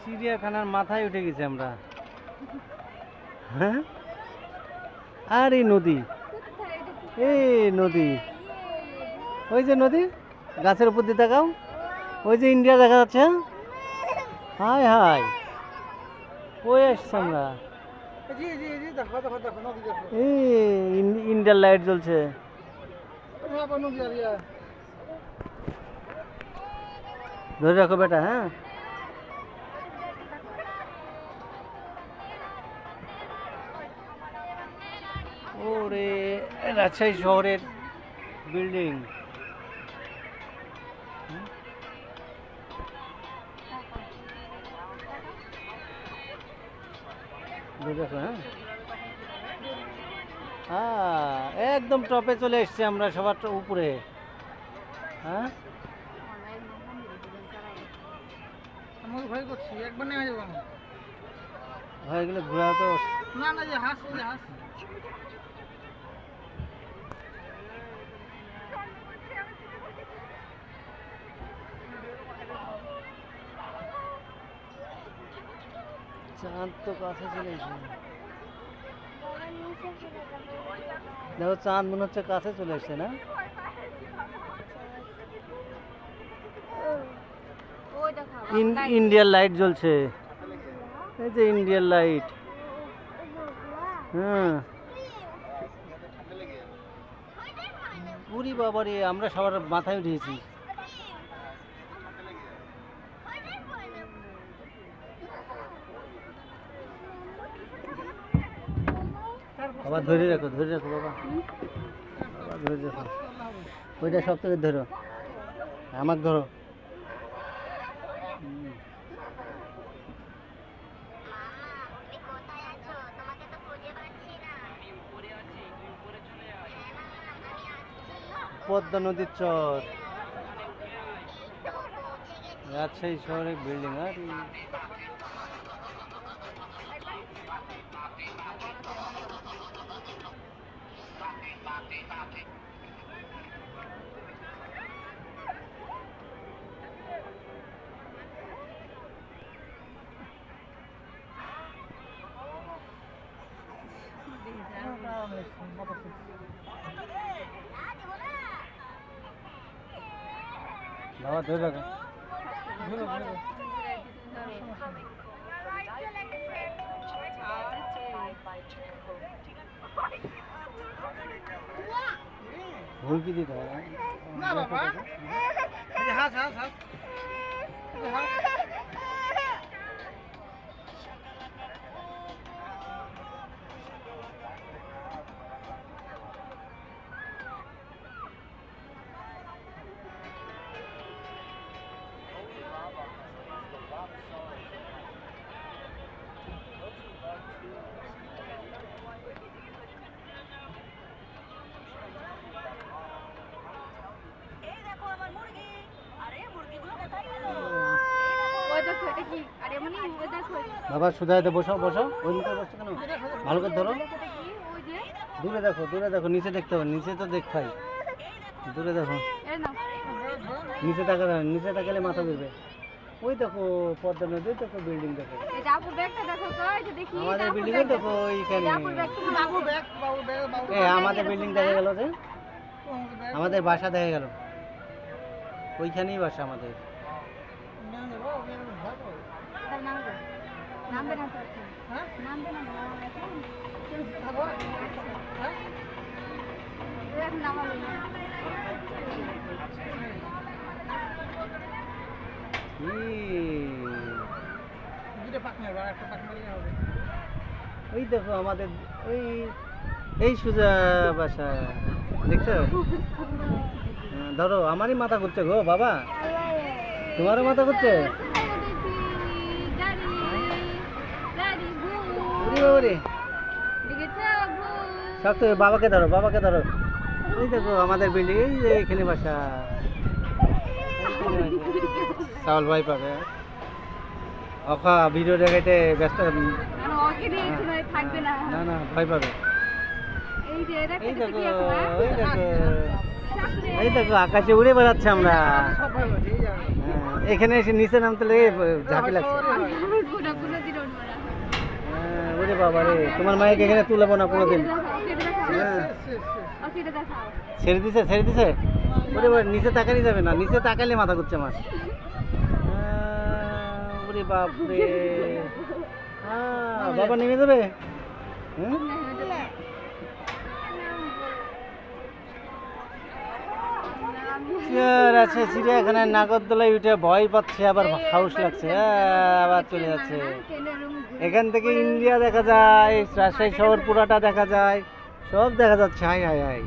চিড়িয়াখানার মাথায় উঠে গেছি আমরা। হ্যাঁ, আর এই নদী, এই নদী, ওই যে নদী, গাছের উপর দিয়ে তাকাও, ওই যে ইন্ডিয়া দেখা যাচ্ছে। হাই হাই, কই আসছি আমরা? এই ইন্ডিয়ার লাইট জ্বলছে। ধরে রাখো বেটা। হ্যাঁ, ওরে রাজশাহী শহরের বিল্ডিং। ধরে রাখো। হ্যাঁ, একদম টপে চলে এসছি আমরা, সবার উপরে। হ্যাঁ, ভয় করছি, একবার নেমে যাবো। হয়ে গেলে ঘোরা তো। না না, যে হাঁস, ওই যে হাঁস। চাঁদ তো কাছে চলে এসেছে। দেখো, চাঁদ মনে হচ্ছে কাছে চলে এসছে না? ইন্ডিয়ার লাইট জ্বলছে, এই যে ইন্ডিয়ার লাইট। হ্যাঁ, পুরি বাবারে, আমরা সবার মাথায় উঠেছি। বাবা ধরে রাখো, ধরে রাখো বাবা, বাবা ধরে রাখো। ওইটা সব থেকে ধরো, আমাকে ধরো। পদ্মা নদীর চর, রাজশাহী শহরের বিল্ডিং। আর বাবা ধরে রাখো। ভুল কি দিতে হবে না বাবা, এই যে হাঁস, হাঁস, হাঁস, এই যে হাঁস। বাবা সুধাইতে বসো, বসো। ওই মুখে বসছো কেন? ভালো করে ধরো। দূরে দেখো, দূরে দেখো, নিচে দেখতে হবে, নিচে তো দেখাই। দূরে দেখো, নিচে তাকা, নিচে তাকালে মাথা ঘুরবে। ওই দেখো পদ্মা নদী, দেখো বিল্ডিং, দেখো আমাদের বিল্ডিং এ, দেখো ওইখানে। আমাদের বিল্ডিং দেখা গেল, যে আমাদের বাসা দেখা গেল, ওইখানেই বাসা আমাদের। ওই দেখো আমাদের ওই, এই সুজা বাসা, দেখছো? ধরো, আমারই মাথা ঘুরছে গো বাবা, তোমারও মাথা ঘুরছে। সব তো বাবাকে ধরো, বাবাকে ধরো। এই দেখো আমাদের বিল্ডিং, এই যে এখানে বাসা। চাউল ভাই পাবে। অখা ভিডিও দেখাইতে ব্যস্ত, না না ভয় পাবে। এই দেখো, এই দেখো, এই দেখো আকাশে উড়ে বেড়াচ্ছে আমরা। সব ভাই ভাই, এই যাবে। এখানে এসে নিচে নামতে লেগে ঝাঁকি লাগছে। পুরো দিন ওর মারা ওরে বাবা রে, তোমার মায়ের এখানে তুলবো না কোনোদিন। হ্যাঁ, ওকে এটা দেখাও ছেড়ে দিছে ছেড়ে দিছে। ওরে বাবা, নিচে তাকানি যাবে না, নিচে তাকালে মাথা ঘুরছে আমার। ওরে বাপ রে, বাবা নেমে যাবে। হুম? আর আছে চিড়িয়াখানায় নাগরদোলায় উঠে ভয় পাচ্ছে, আবার হাউস লাগছে। আবার চলে যাচ্ছে। এখান থেকে ইন্ডিয়া দেখা যায়, রাজশাহী শহর পুরাটা দেখা যায়, সব দেখা যাচ্ছে। High high high.